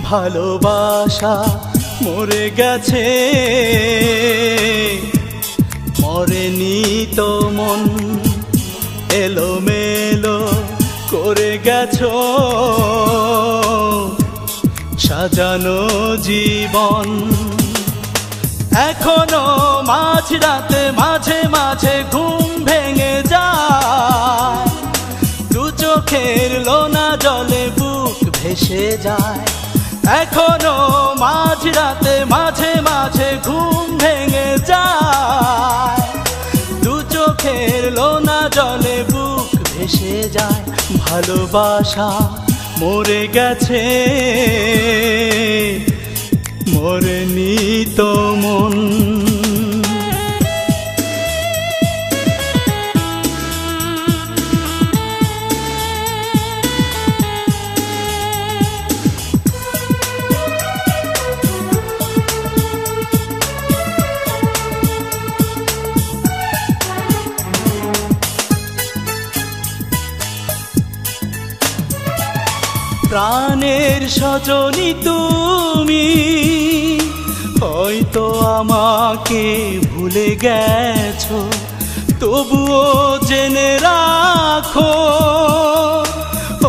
ভালোবাসা মরে গেছে, মরেনি তো মন, এলোমেলো করে গেছো সাজানো জীবন। এখনো মাঝরাতে মাঝে মাঝে ঘুম ভেঙে যায়, দু চোখের লোনা জলে বুক ভেসে যায়। এখনো মাঝরাতে মাঝে মাঝে ঘুম ভেঙে যায়, দু চোখের লোনা জলে বুক ভেসে যায়। ভালোবাসা মরে গেছে, মরেনি তো মন। প্রাণের সজনী তুমি হয়তো আমাকে ভুলে গেছো, তবুও জেনে রাখো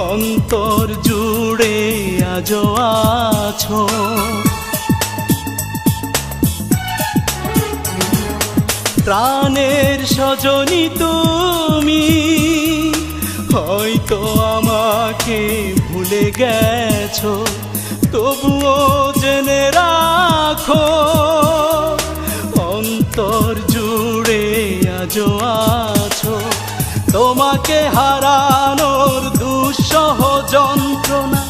অন্তর জুড়ে আজও আছো। প্রাণের সজনী তুমি হয়তো আমাকে ভুলে গেছো, তবুও জেনে রাখো অন্তর জুড়ে আজও আছো। তোমাকে হারানোর দুঃসহ যন্ত্রণা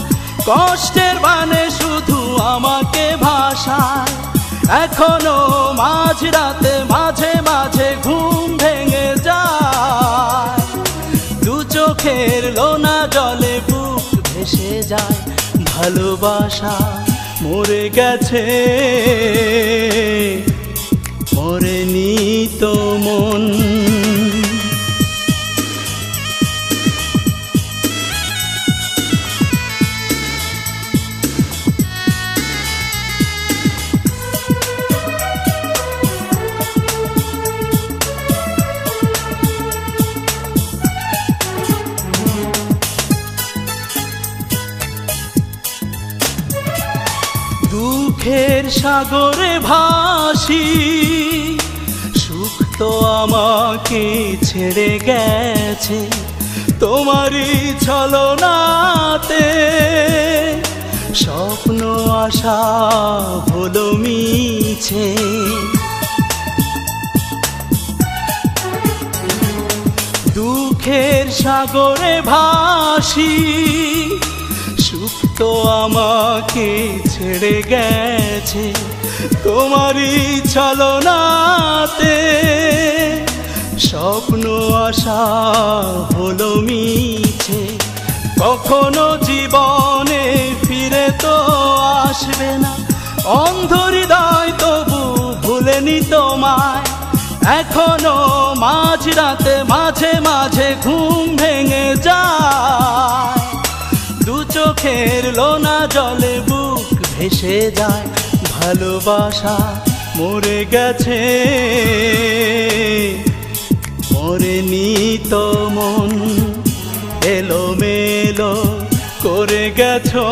কষ্টের বানে শুধু আমাকে ভাসায়। এখনো মাঝরাতে মাঝে মাঝে ঘুম ভেঙে যায়, দু চোখের লোনা জলে বুক ভেসে যায়। ভালোবাসা মরে গেছে, মরেনি তো মন। দুঃখের সাগরে ভাসি, সুখ তো আমাকে ছেড়ে গেছে তোমারই ছলনাতে। স্বপ্ন আশা হলো মিছে, দুঃখের সাগরে ভাসি, সুখ তো আমাকে ছেড়ে গেছে তোমারই ছলনাতে। স্বপ্ন আশা হলো মিছে, কখনো জীবনে ফিরে তো আসবে না। অন্ধ হৃদয় তবু ভুলেনি তোমায়, এখনো মাঝরাতে মাঝে মাঝে ঘুম ভেঙে যায়, দু চোখের লোনা জলে বুক ভেসে যায়। ভালোবাসা মরে গেছে, মরেনি তো মন, এলোমেলো করে গেছো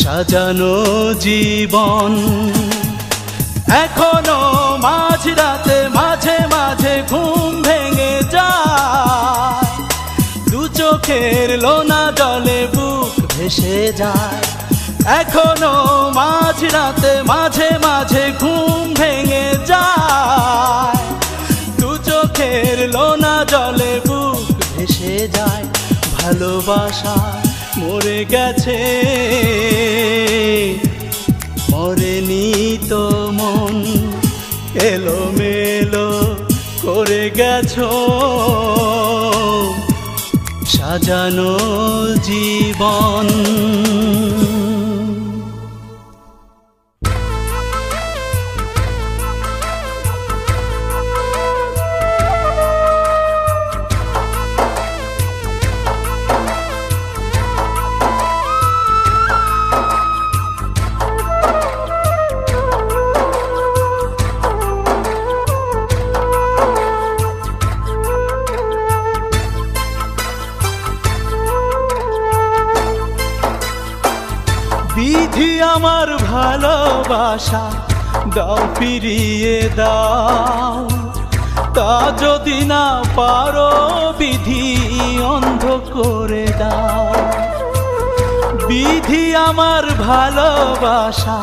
সাজানো জীবন। এখনো মাঝরাতে মাঝে মাঝে ঘুম ভেঙে যায়, দু চোখের লোনা জলে বুক ভেসে যায়। এখনো মাঝরাতে মাঝে মাঝে ঘুম ভেঙে যায়, দু চোখের লোনা জলে বুক ভেসে যায়। ভালোবাসা মরে গেছে, মরেনি তো মন, এলোমেলো করে গেছো সাজানো জীবন। আমার ভালোবাসা দাও ফিরিয়ে দাও, তা যদি না পারো বিধি অন্ধ করে দাও। বিধি আমার ভালোবাসা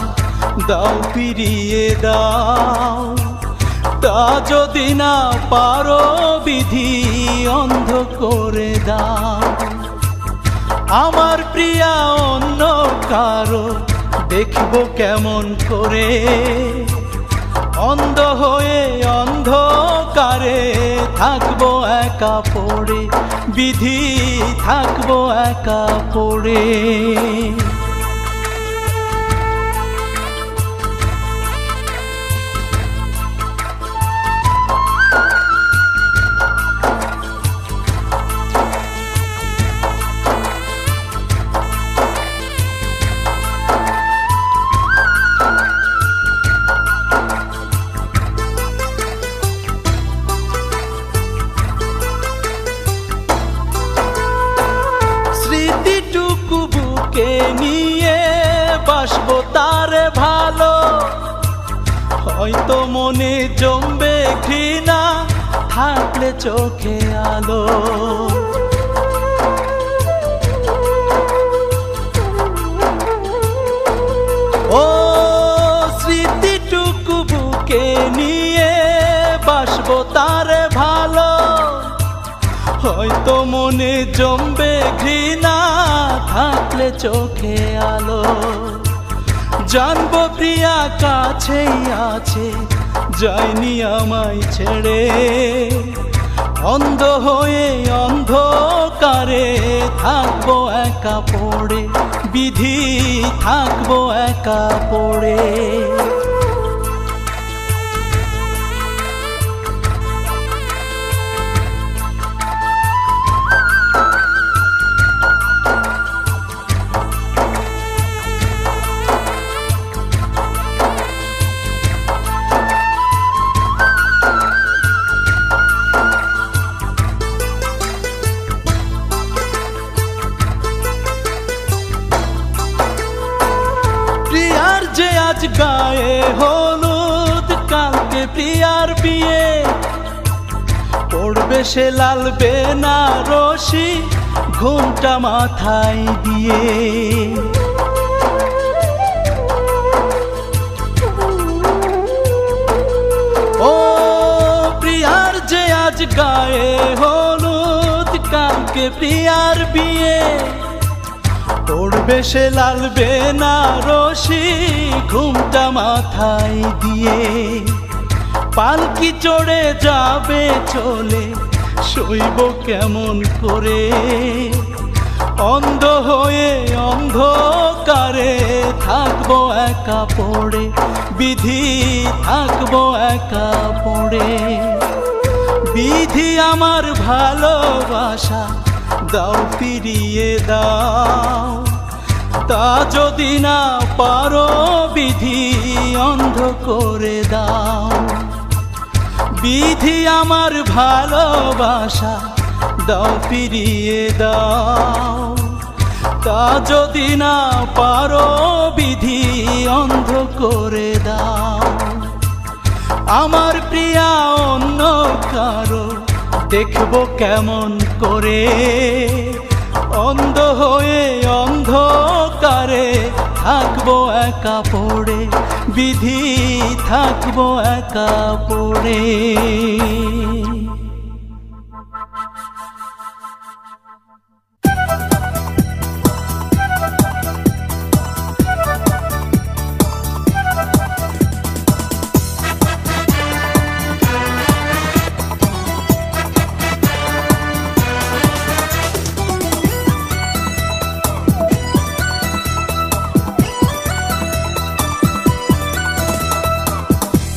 দাও ফিরিয়ে দাও, তা যদি না পারো বিধি অন্ধ করে দাও। আমার প্রিয়া অন্য কারো দেখব কেমন করে, অন্ধ হয়ে অন্ধকারে থাকবো একা পড়ে, বিধি থাকবো একা পড়ে। স্মৃতিটুকু বুকে নিয়ে বাসবো তারে ভালো, হয়তো মনে জমবে ঘৃণা থাকলে চোখে আলো। ও স্মৃতিটুকু বুকে নিয়ে বাসবো তারে ভালো, হয়তো মনে জমবে ঘৃণা থাকলে চোখে আলো। জানবো প্রিয়া কাছেই আছে, যায়নি আমায় ছেড়ে, অন্ধ হয়ে অন্ধকারে থাকবো একা পড়ে, বিধি থাকবো একা পড়ে। প্রিয়ার যে আজ গায়ে হলুদ, কালকে প্রিয়ার বিয়ে, পড়বে সে লাল বেনারসি ঘুমটা মাথায় দিয়ে। ও প্রিয়ার যে আজ গায়ে হলুদ, কালকে প্রিয়ার বিয়ে, পড়বে সে লাল বেনারসি ঘুমটা মাথায় দিয়ে। পালকি চড়ে যাবে চলে, শৈব কেমন করে, অন্ধ হয়ে অন্ধকারে থাকবো একা পড়ে, বিধি থাকবো একা পড়ে। বিধি আমার ভালোবাসা দাও ফিরিয়ে দাও, তা যদি না পারো বিধি অন্ধ করে দাও। বিধি আমার ভালোবাসা দাও ফিরিয়ে দাও, তা যদি না পারো বিধি অন্ধ করে দাও। আমার প্রিয়া অন্য কারো দেখবো কেমন করে, অন্ধ হয়ে অন্ধকারে থাকবো একা পড়ে, বিধি থাকবো একা পড়ে।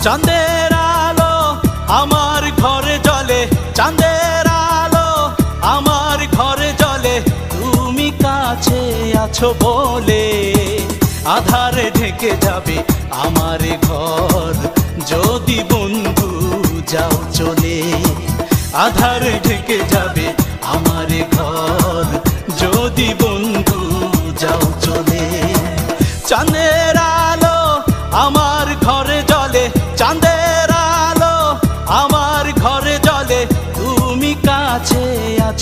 চাঁদের আলো আমার ঘরে জ্বলে, চাঁদের আলো আমার ঘরে জ্বলে, তুমি কাছে আছো বলে আধারে ঢেকে যাবে আমার ঘর, যদি বন্ধু যাও চলে। আধারে ঢেকে যাবে আমার ঘর, যদি বন্ধু যাও চলে। চাঁদের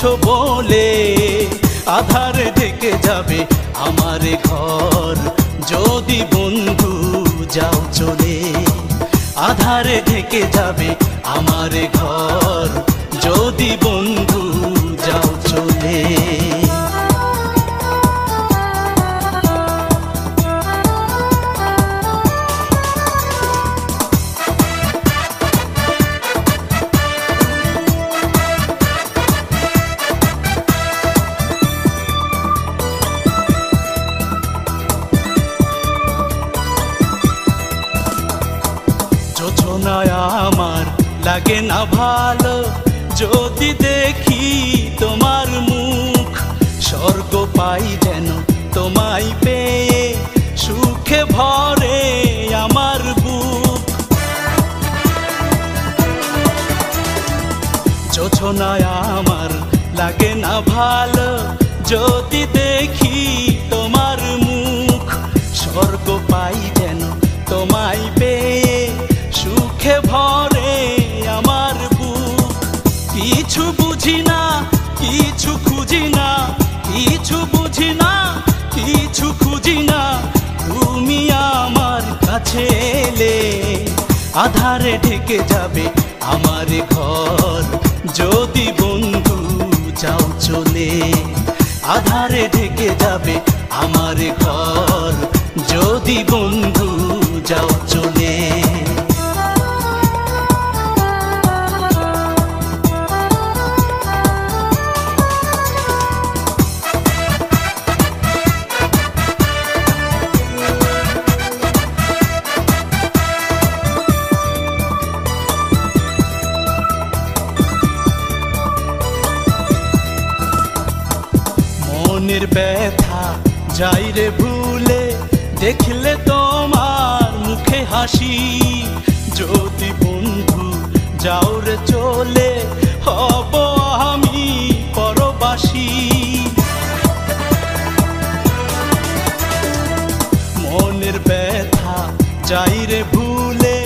আছো বলে আধারে ঢেকে যাবে আমার ঘর যদি বন্ধু যাও চলে। আধারে ঢেকে যাবে আমার ঘর যদি বন্ধু যাও চলে। জোছনায় আমার লাগে না ভালো যদি দেখি তোমার মুখ, স্বর্গ পাই যেন তোমায় পেয়ে সুখে ভরে আমার বুক। জোছনায় আমার লাগে না ভালো যদি দেখি তোমার মুখ, স্বর্গ পাই যেন তোমায় পেয়ে সুখে ভরে আমার বুক। কিছু বুঝি না কিছু খুঁজি না, কিছু বুঝি না কিছু খুঁজি না, তুমি আমার কাছে এলে আধারে ঢেকে যাবে আমার ঘর যদি বন্ধু যাও চলে। আধারে ঢেকে যাবে আমার ঘর যদি বন্ধু যাও চলে। মনের ব্যথা যাই রে ভুলে দেখলে তোমার মুখে হাসি, যদি বন্ধু যাও রে চলে হব আমি পরবাসী। মনের ব্যথা যাই রে ভুলে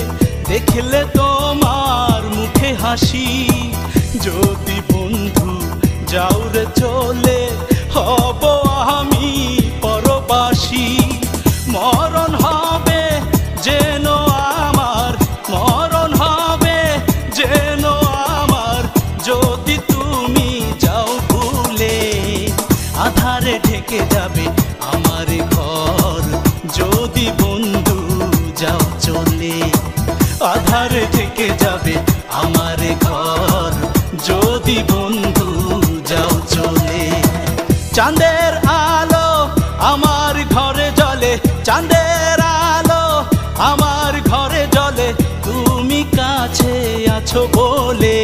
দেখলে তোমার মুখে হাসি, যদি বন্ধু যাও রে চলে হব আমি পরবাসী। মরণ হবে যেন আমার, মরণ হবে যেন আমার যদি তুমি যাও ভুলে। আধারে ঢেকে যাবে আমার ঘর যদি বন্ধু যাও চলে। আধারে ঢেকে যাবে আমার ঘর যদি বন্ধু যাও চলে। চাঁদের আলো আমার ঘরে জ্বলে, চাঁদের আলো আমার ঘরে জ্বলে, তুমি কাছে আছো বলে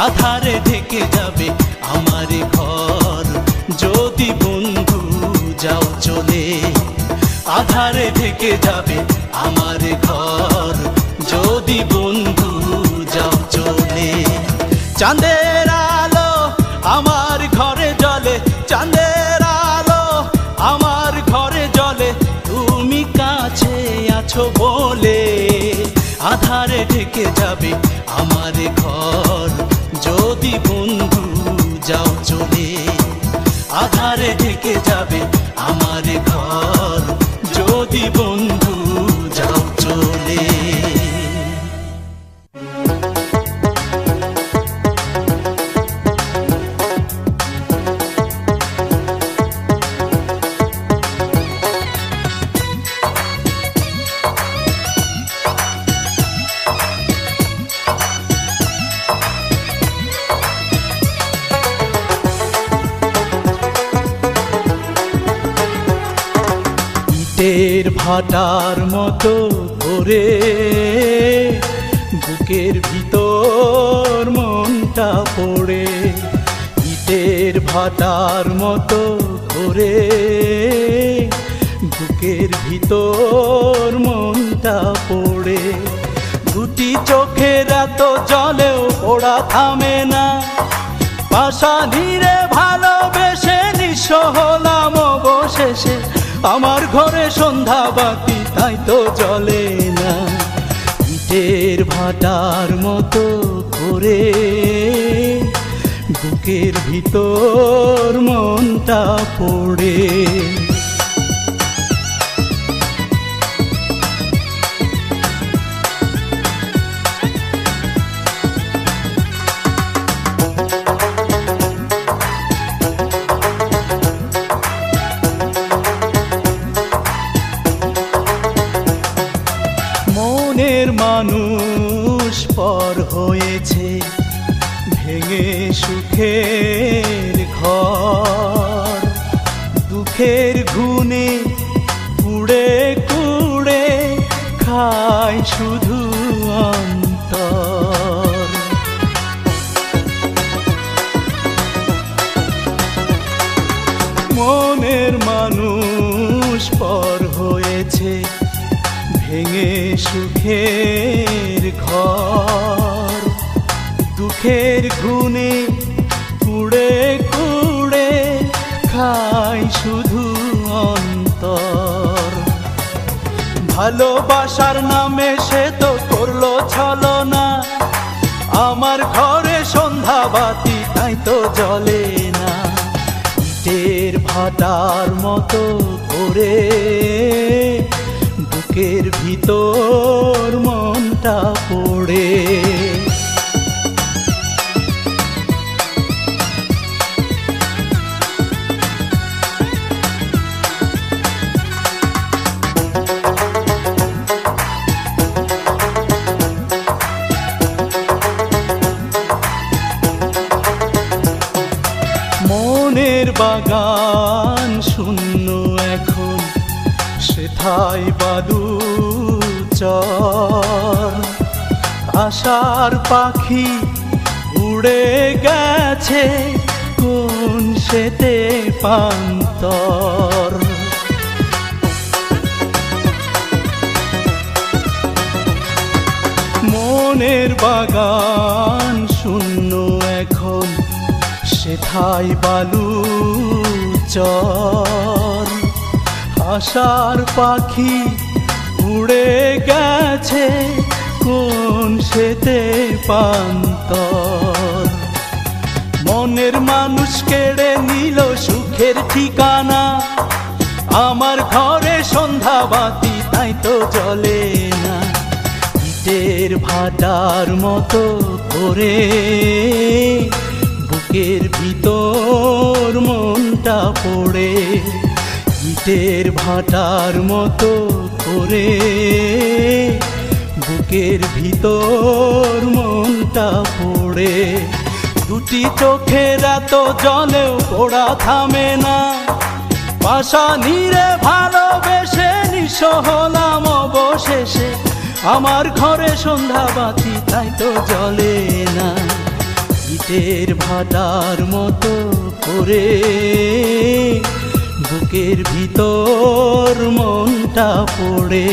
আধারে ঢেকে যাবে আমার ঘর যদি বন্ধু যাও চলে। আধারে ঢেকে যাবে আমার ঘর যদি বন্ধু যাও চলে। চাঁদের আলো আমার ঘরে জ্বলে, চাঁদের আলো আমার ঘরে জ্বলে, তুমি কাছে আছো বলে আধারে ঢেকে যাবে আমার ঘর যদি বন্ধু যাও চলে। আধারে ঢেকে যাবে আমার ঘর যদি বন্ধু যাও চলে। ইটের ভাটার মতো করে বুকের ভিতর মনটা পড়ে, ইটের ভাটার মতো করে বুকের ভিতর মনটা পড়ে। দুটি চোখের এত জলেও ওরা থামে না, পাশানিরে ভালোবেসে নিঃস্ব হলাম অবশেষে। আমার ঘরে সন্ধ্যা বাতি তাই তো জ্বলে না, ইটের ভাটার মতো করে বুকের ভিতর মনটা পড়ে। মনের মানুষ পর হয়েছে ভেঙে সুখের ঘর, দুঃখের ঘুনে কুড়ে কুড়ে খায় শুধু অন্তর। মনের মানুষ পর হয়েছে ভেঙে সুখের ঘর, দুঃখের ঘুনে কুড়ে কুড়ে খায় শুধু অন্তর। ভালোবাসার নামে সে তো করলো ছলনা, আমার ঘরে সন্ধ্যা বাতি তাই তো জ্বলে না। ইটের ভাটার মতো করে বুকের ভিতর মনটা পড়ে। মনের বাগান শূন্য এখন, সেথায় বাদু চর। আশার পাখি উড়ে গেছে কোন সেতে পান্তর। মনের বাগান শূন্য এখন, সেথায় বালু চর। আশার পাখি উড়ে গেছে কোন সেতে পান্তর। মনের মানুষ কেড়ে নিল সুখের ঠিকানা, আমার ঘরে সন্ধ্যা বাতি তাই তো জ্বলে না। ইটের ভাটার মতো করে বুকের ভিতর মনটা পড়ে। ইটের ভাটার মতো করে বুকের ভিতর মনটা পড়ে। দুটি চোখের এত জলেও পোড়া থামে না, পাশানিরে ভালোবেসে নিঃস্ব হলাম অবশেষে। আমার ঘরে সন্ধ্যা বাতি তাই তো জ্বলে না। ইটের ভাটার মতো করে বুকের ভিতর মনটা পড়ে।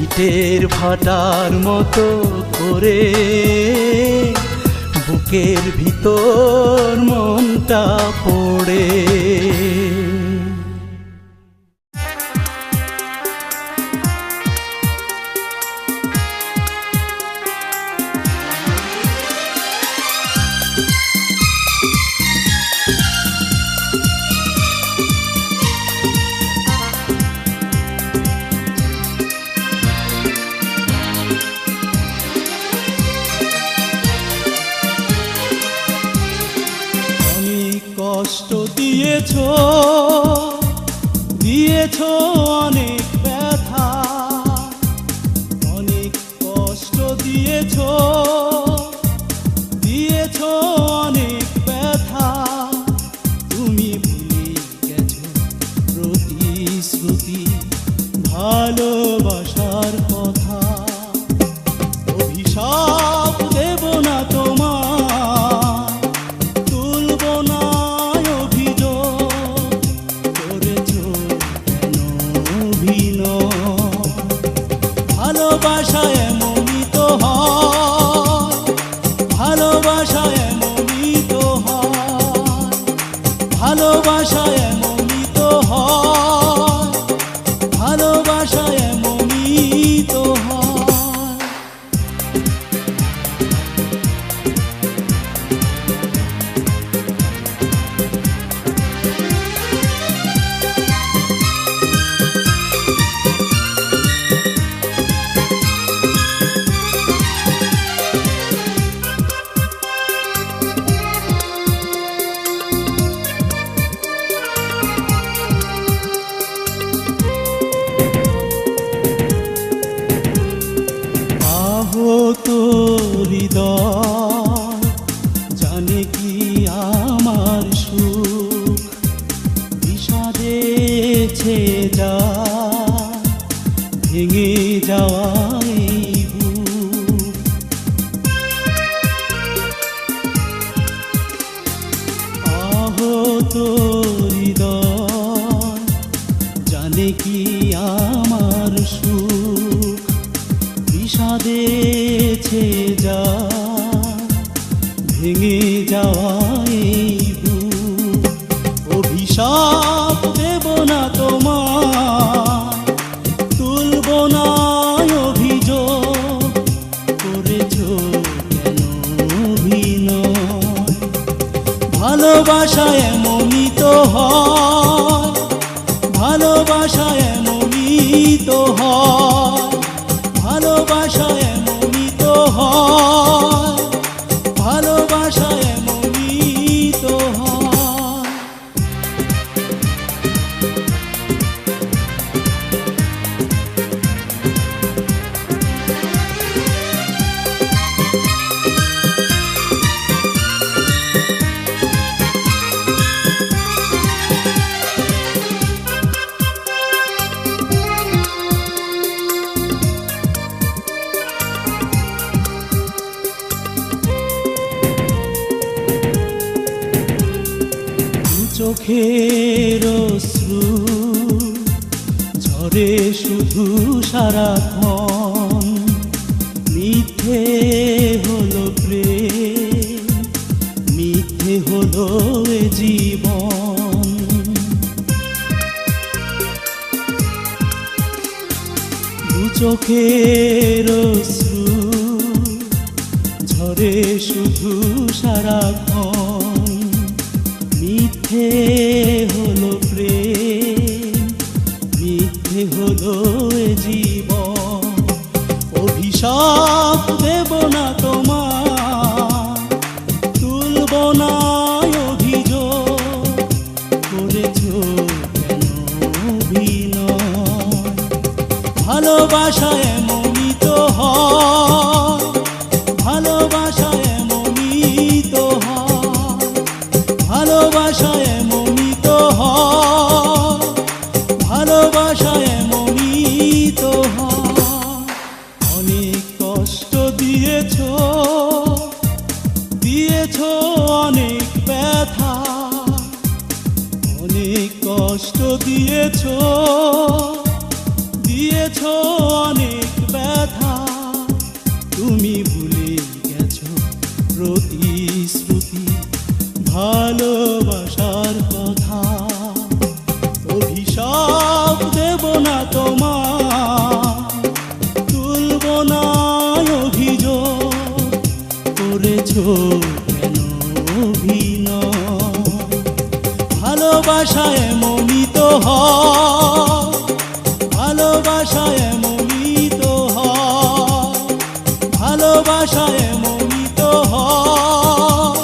ইটের ভাটার মতো করে বুকের ভিতর মনটা পড়ে। কষ্ট দিয়েছো দিয়েছো অনেক ব্যথা, অনেক কষ্ট দিয়েছো দিয়েছো অনেক ব্যথা। তুমি ভুলে গেছো প্রতিশ্রুতি ভালোবাসার কথা। অভিশাপ দেব না তোমার, তুলব না অভিযোগ, করেছো কেন অভিযোগ। হৃদয় জানে কি আমার সুখ বিষাদে ছেয়ে যায় ভেঙে যাওয়াই বুক। আহত হৃদয় জানে কি আমার সুখ বিষাদে ছেয়ে যায় ভেঙে যাওয়াই বুক। অভিশাপ দেব না তোমার তুলব না অভিযোগ করেছ কেন অভিনয়। ভালোবাসা এমনই তো হয় ভালোবাসা এমনই তো হয় ভালোবাসা এমনই তো হয় ভালোবাসা এমনই তো হয়। চোখের অশ্রু ঝরে শুধু সারাক্ষণ মিথ্যে হলো প্রেম মিথ্যে হলো এ জীবন। দু চোখের অশ্রু ঝরে শুধু সারাক্ষণ মিথ্যে হলো প্রেম মিথ্যে হলো এ জীবন। অভিশাপ দেব না তোমার তুলব না অভিযোগ করেছ কেন অভিনয়। ভালোবাসা এমনই তো হয় ভালোবাসা এমনই তো হয় ভালোবাসা এমনই তো হয় ভালোবাসা এমনই তো হয়। অনেক কষ্ট দিয়েছ দিয়েছ অনেক ব্যথা অনেক কষ্ট দিয়েছ দিয়েছ অনেক ব্যথা তুমি ভুলে গেছো প্রতিশ্রুতি ভালোবাসার কথা। অভিশাপ দেব না তোমার তুলব না অভিযোগ করেছ কেন অভিনয়। ভালোবাসা এমনই তো হয় ভালোবাসা এমনই তো হয় ভালোবাসা এমনই তো হয়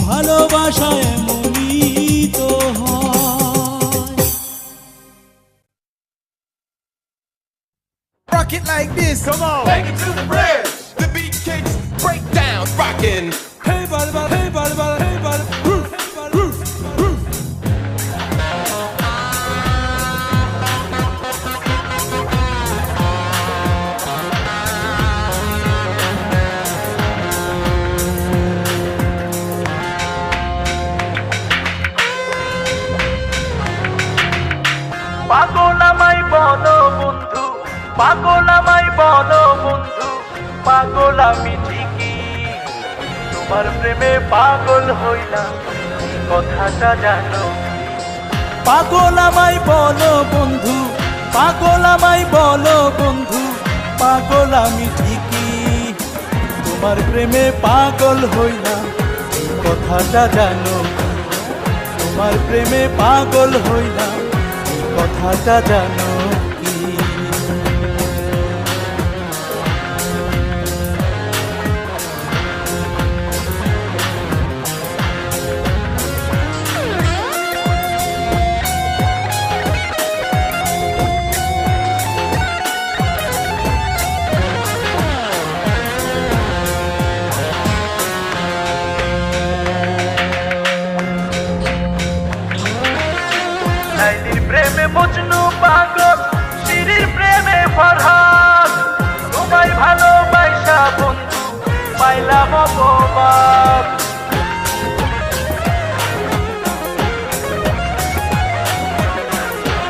ভালোবাসা এমনই তো হয়। Rock it like this, come on. Take it to the bridge. The beat kicks, break down, rockin'. Hey, body, body, hey, body, body, hey, body. Roof, roof, roof. পাগল আমায় বলো বন্ধু পাগল আমায় বলো বন্ধু পাগল আমি ঠিকই তোমার প্রেমে পাগল হইলাম এই কথাটা জানো। পাগল আমায় বলো বন্ধু পাগল আমায় বলো বন্ধু পাগল আমি ঠিকই তোমার প্রেমে পাগল হইলাম এই কথাটা জানো। তোমার প্রেমে পাগল হইলাম এই কথাটা জানো কি? হইলাম অপবাদ।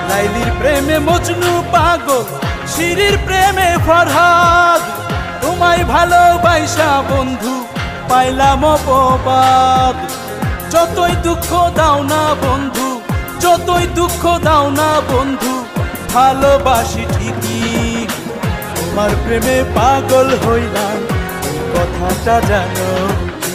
লাইলির প্রেমে মজনু পাগল, শিরির প্রেমে ফরহাদ, তোমায় ভালোবাসা বন্ধু পাইলাম অপবাদ। যতই দুঃখ দাও না বন্ধু, যতই দুঃখ দাও না বন্ধু, ভালোবাসি ঠিকই, তোমার প্রেমে পাগল হইলাম, এই কথাটা জানো কি?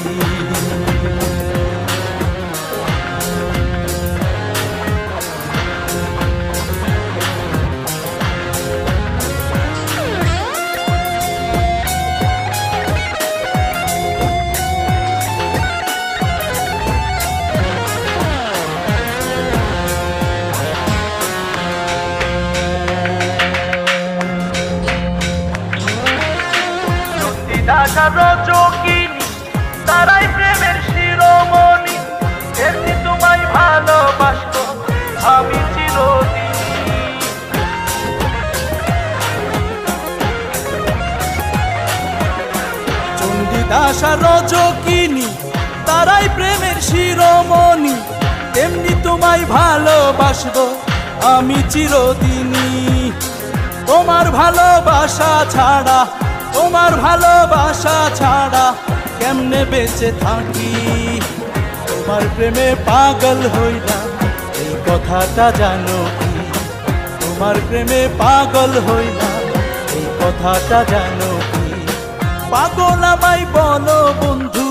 রজকিনী তারাই প্রেমের শিরোমণি, এমনি তোমায় ভালোবাসবো আমি চিরদিন। চণ্ডীদাস আর রজকিনী তারাই প্রেমের শিরোমণি, এমনি তোমায় ভালোবাসবো আমি চিরদিনই। তোমার ভালোবাসা ছাড়া, তোমার ভালোবাসা ছাড়া কেমনে বেঁচে থাকি, তোমার প্রেমে পাগল হইলাম, এই কথাটা জানো কি? তোমার প্রেমে পাগল হইলাম, এই কথাটা জানো কি? পাগল আমায় বলো বন্ধু,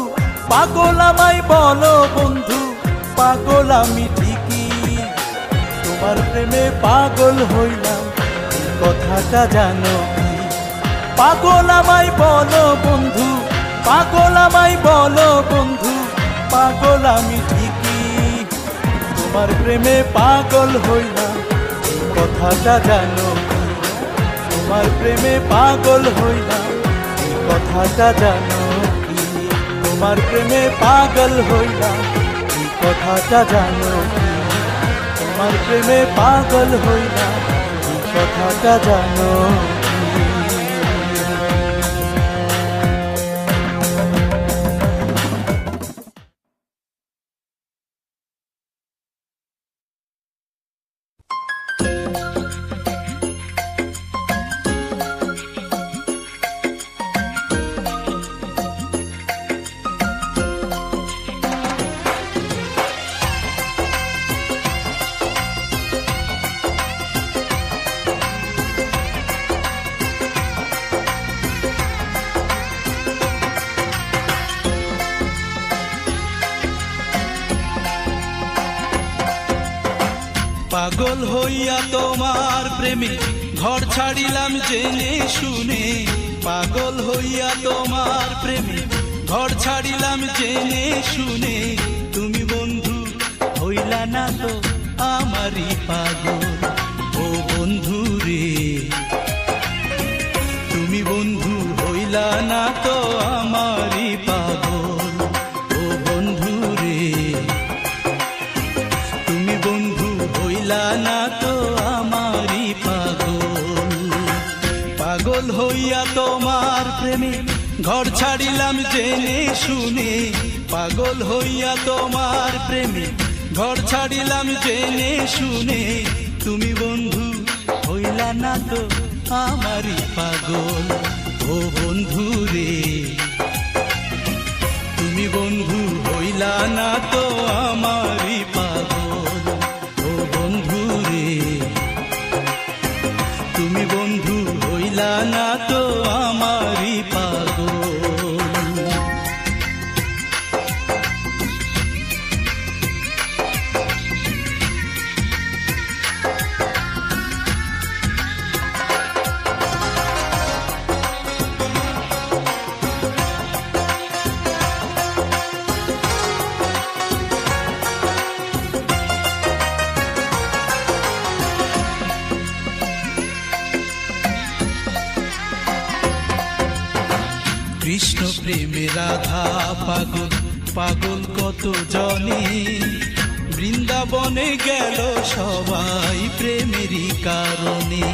পাগল আমায় বলো বন্ধু, পাগল আমি ঠিকই, তোমার প্রেমে পাগল হইলাম, এই কথাটা জানো কি? পাগল আমায় বলো বন্ধু, পাগল আমায় বলো বন্ধু, পাগল আমি ঠিকই, তোমার প্রেমে পাগল হইলাম, এই কথাটা জানো কি? তোমার প্রেমে পাগল হইলাম, এই কথাটা জানো কি? তোমার প্রেমে পাগল হইলাম, এই কথাটা জানো কি? তোমার প্রেমে পাগল হইলাম, এই কথাটা জানো কি? পাগল হইয়া তোমার প্রেমে ঘর ছাড়িলাম জেনে শুনে, পাগল হইয়া তোমার প্রেমে ঘর ছাড়িলাম জেনে শুনে, তুমি বন্ধু হইলা না তো আমারই পাগল, ও বন্ধু রে, তুমি বন্ধু হইলা না তো আমারই পাগল, ও বন্ধু রে, তুমি বন্ধু হইলা না তো আমারই পাগল। পাগল হইয়া তোমার প্রেমে ঘর ছাড়িলাম জেনে শুনে, পাগল হইয়া তোমার প্রেমে ঘর ছাড়িলাম জেনে শুনে, তুমি বন্ধু হইলা না তো আমারই পাগল, ও বন্ধু রে, তুমি বন্ধু হইলা না তো আমারই পাগল, ও বন্ধু রে, তুমি বন্ধু হইলা না তো আমারই পাগল। কৃষ্ণ প্রেমে রাধা পাগল, পাগল কত জনে, বৃন্দাবনে গেল সবাই প্রেমেরই কারণে।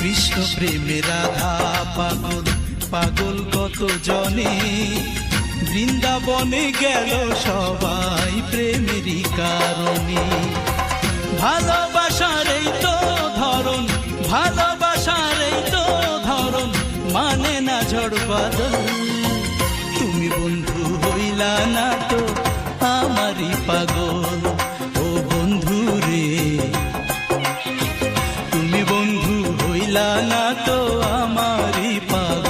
কৃষ্ণ প্রেমে রাধা পাগল, পাগল কত জনে, বৃন্দাবনে গেল সবাই প্রেমেরই কারণে। ভালোবাসার এই তো ধরন, ভালোবাসার এই তো ধরন, মানে না ঝড় বাদল। তুমি বন্ধু হইলা না তো আমারই পাগল, ও বন্ধু রে। তুমি বন্ধু হইলা না তো আমারই পাগল।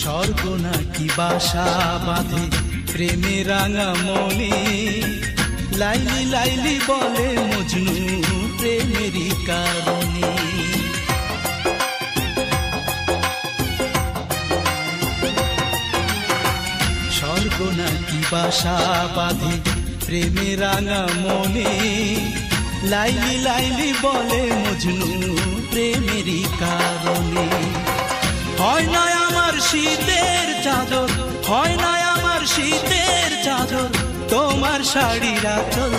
স্বর্গ নাকি বাসা বাঁধে প্রেমে রাঙা মনে, লাইলি লাইলি বলে মজনু প্রেমেরই কারণে। স্বর্গ নাকি বাসা বাঁধে প্রেমে রাঙা মনে, লাইলি লাইলি বলে মজনু প্রেমেরই কারণে। হয় না আমার শীতের চাদর, হয় না আমার শীতের চাদর, তোমার শাড়ির আঁচল।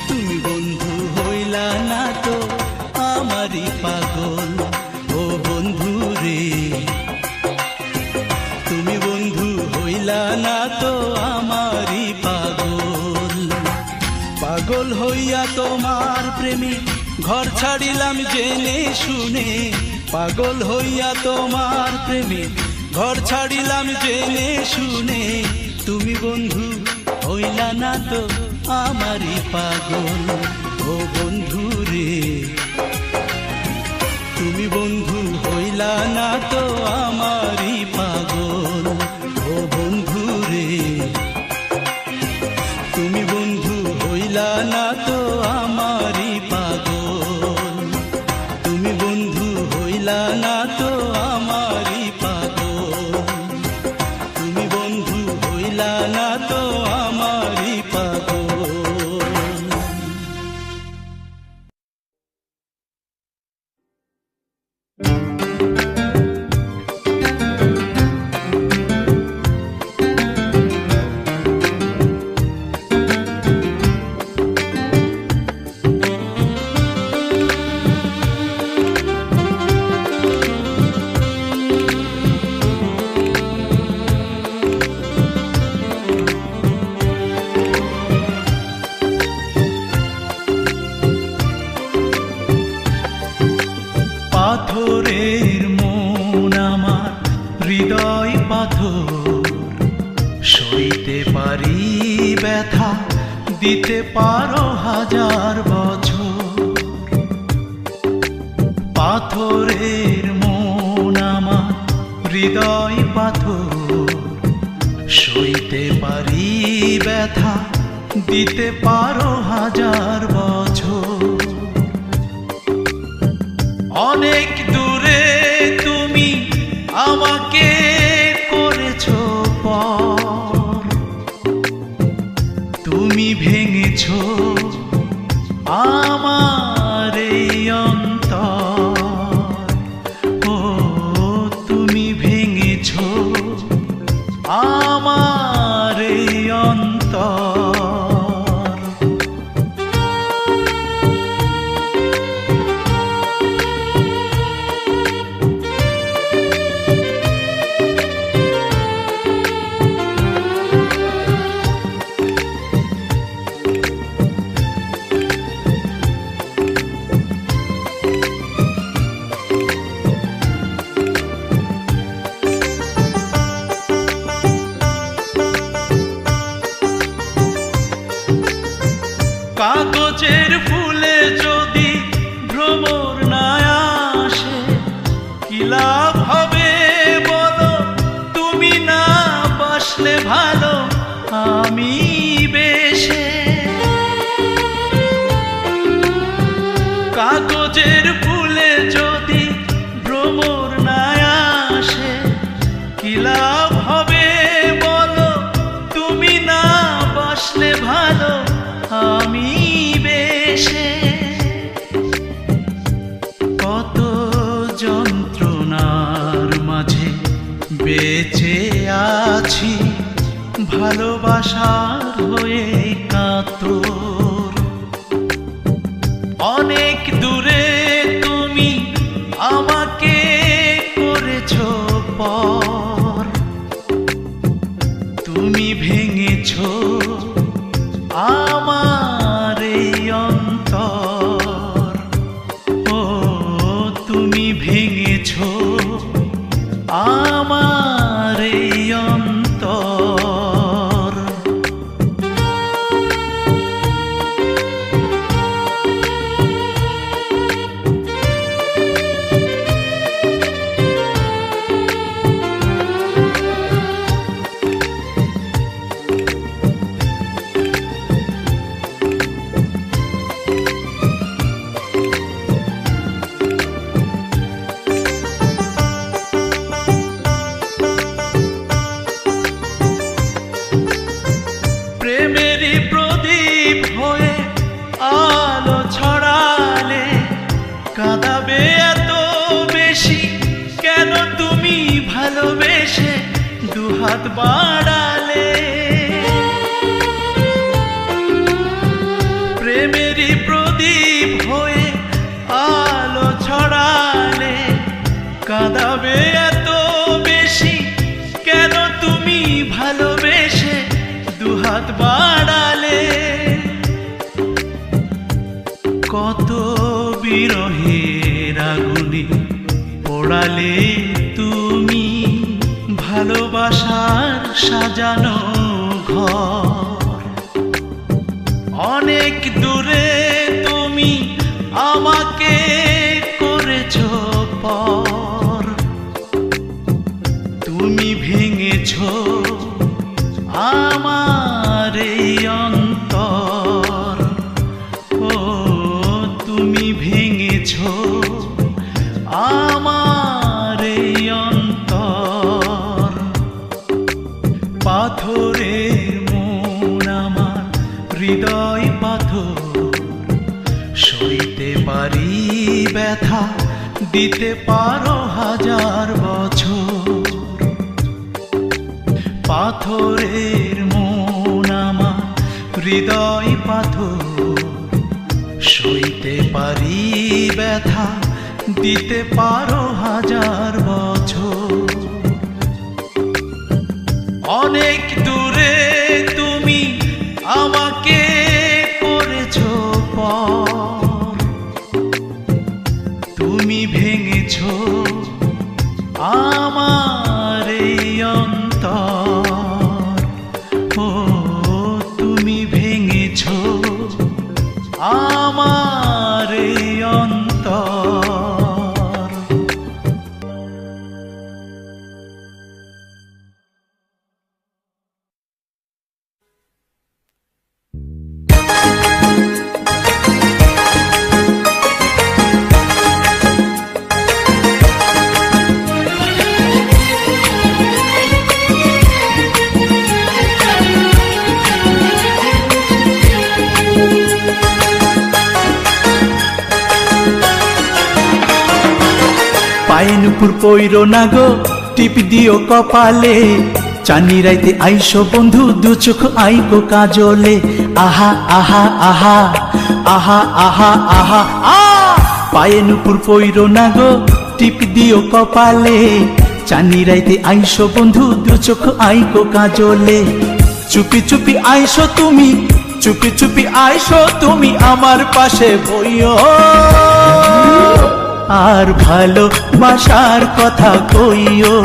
তুমি বন্ধু হইলা না তো আমারই পাগল, ও বন্ধু রে। তুমি বন্ধু হইলা না তো আমারই পাগল। পাগল হইয়া তোমার প্রেমে ঘর ছাড়িলাম জেনে শুনে, পাগল হইয়া তোমার প্রেমে ঘর ছাড়িলাম জেনে শুনে। তুমি বন্ধু হইলা না তো আমারই পাগল, ও বন্ধু রে। তুমি বন্ধু হইলা না তো আমারই পাগল, ও বন্ধু রে। তুমি বন্ধু হইলা না তো আমারই পাগল, তুমি বন্ধু হইলা না তো আমারই পাগল, তুমি বন্ধু হইলা না তো আমারই পাগল। পাথরের মন আমার হৃদয় পাথর, সইতে পারি ব্যথা দিতে পারো হাজার বছর। পাথরের মন আমার হৃদয় পাথর, সইতে পারি ব্যথা দিতে পারো হাজার বছর। অনেক দূরে তুমি আমাকে করেছো পর, তুমি ভেঙেছো আমার এই অন্তর। ও তুমি ভেঙেছো আমার এই অন্তর। কাগজের ফুলে যদি ভ্রমর না আসে, কি লাভ হবে বলো, তুমি না বাসলে ভালো আমি বেশে। কাগজের ফুলে যদি বেঁচে আছি ভালোবাসার হয়ে কাতর। অনেক দূরে তুমি আমাকে করেছো পর, তুমি ভেঙেছো আমার এই অন্তর। ও তুমি ভেঙেছো আমার এই অন্তর। প্রেমেরই প্রদীপ হয়ে আলো ছড়ালে কাঁদাবে এত বেশি কেন তুমি ভালোবেসে দুহাত বাড়ালে। প্রেমেরই প্রদীপ হয়ে আলো ছড়ালে কাঁদাবে এত বেশি কেন তুমি ভালোবেসে দুহাত বাড়ালে। কত বিরহের আগুনে পোড়ালে তুমি ভালোবাসার সাজানো ঘর। অনেক দূরে তুমি আমাকে করেছো পর, তুমি ভেঙেছো আমার এই অন্তর। ও তুমি ভেঙেছো আমার এই অন্তর। পাথরের মন আমার হৃদয় পাথর, সইতে পারি ব্যথা দিতে পারো হাজার বছর। পাথরের মন আমার হৃদয় পাথর, সইতে পারি ব্যথা দিতে পারো হাজার বছর। অনেক দূরে তুমি আমাকে করেছো পর, তুমি ভেঙেছো আমার এই অন্তর। ও তুমি ভেঙেছো আমার এই অন্তর। পায়ে নুপুর পইরো না গো টিপ দিও কপালে, চানি রাইতে আইসো বন্ধু দু চোখ আইকো কাজলে। আহা আহা আহা আহা আহা আহা আ পায়ে নুপুর পইরো না গো টিপ দিও কপালে, চানি রাইতে আইসো বন্ধু দু চোখ আইকো কাজলে। চুপি চুপি আইসো তুমি, চুপি চুপি আইসো তুমি আমার পাশে বইও, আর ভালোবাসার কথা কইও।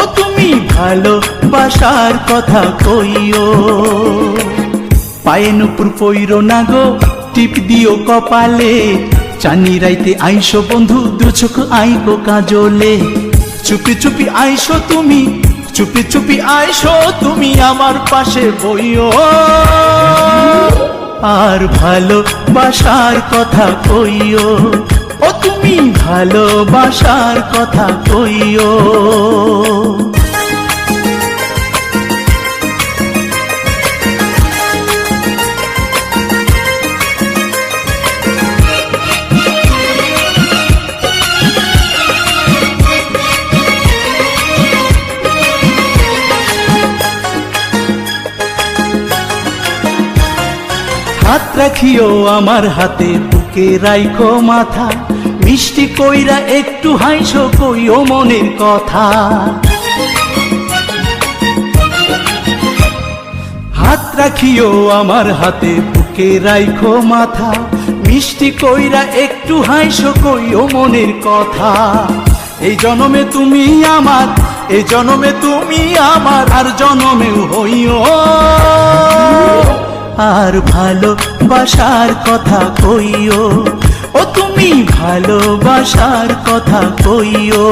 ও তুমি ভালোবাসার কথা কইও। পায়ে নুপুর পইরো না গো টিপ দিও কপালে, চানি রাইতে আইসো বন্ধু দু চোখ আইকো কাজলে। চুপি চুপি আইসো তুমি, চুপি চুপি আইসো তুমি আমার পাশে বইও, আর ভালোবাসার কথা কইও। ও তুমি ভালোবাসার কথা কইও। রাখিও আমার হাতে, বুকে রাইখো মাথা, মিষ্টি কইরা একটু হাইসো, কইও মনের কথা। হাত রাখিও আমার হাতে, বুকে রাইখো মাথা, মিষ্টি কইরা একটু হাইসো, কইও মনের কথা। এই জনমে তুমি আমার, এই জনমে তুমি আমার, আর জনমেও হইও। আর ভালোবাসার কথা কইও, ও তুমি ভালোবাসার কথা কইও।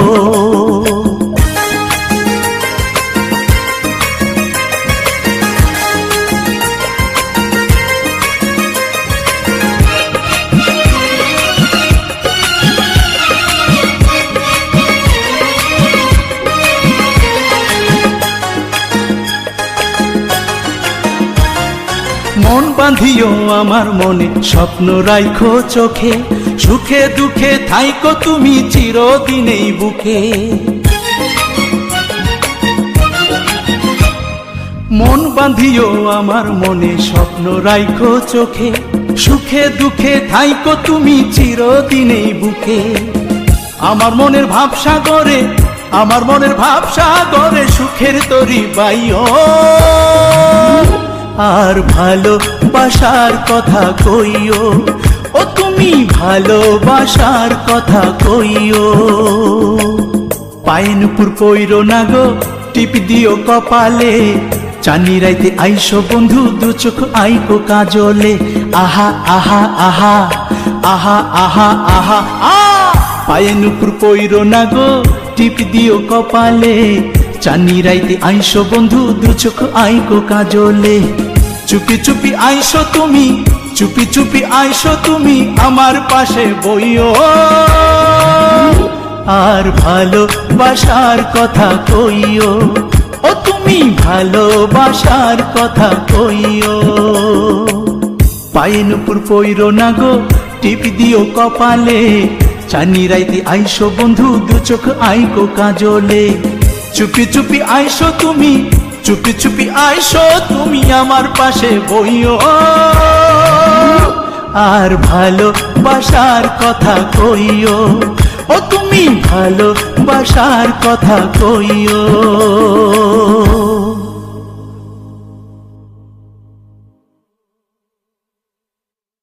মন বাঁধিও আমার মনে, স্বপ্ন রাইখো চোখে, সুখে দুঃখে থাইকো তুমি চিরদিনেই বুকে। মন বাঁধিও আমার মনে, স্বপ্ন রাইখো চোখে, সুখে দুঃখে থাইকো তুমি চিরদিনেই বুকে। আমার মনের ভাবসাগরে, আমার মনের ভাবসাগরে, সুখের তরি বাইও। আর ভালোবাসার কথা কইও, ও তুমি ভালোবাসার কথা কইও। পায়ে নুপুর পইরো না গো, টিপ দিও কপালে, চানি রাইতে আইসো বন্ধু, দু চোখ আইকো কাজলে। আহা আহা আহা আহা আহা আহা আ, পায়ে নুপুর পইরো না গো, টিপ দিও কপালে, চানি রাইতে আইসো বন্ধু, দু চোখ আইকো কাজলে। চুপি চুপি আইসো তুমি, চুপি চুপি আইসো তুমি, আমার পাশে বইও। আর ভালোবাসার কথা কইও, ও তুমি ভালোবাসার কথা কইও। পায়ে নুপুর পইরো না গো, টিপ দিও কপালে, চানি রাইতে আইসো বন্ধু, দু চোখ আইকো কাজলে। চুপি চুপি আইসো তুমি, চুপি চুপি আইসো তুমি, আমার পাশে বইও। আর ভালোবাসার কথা কইও, ও তুমি ভালোবাসার কথা কইও।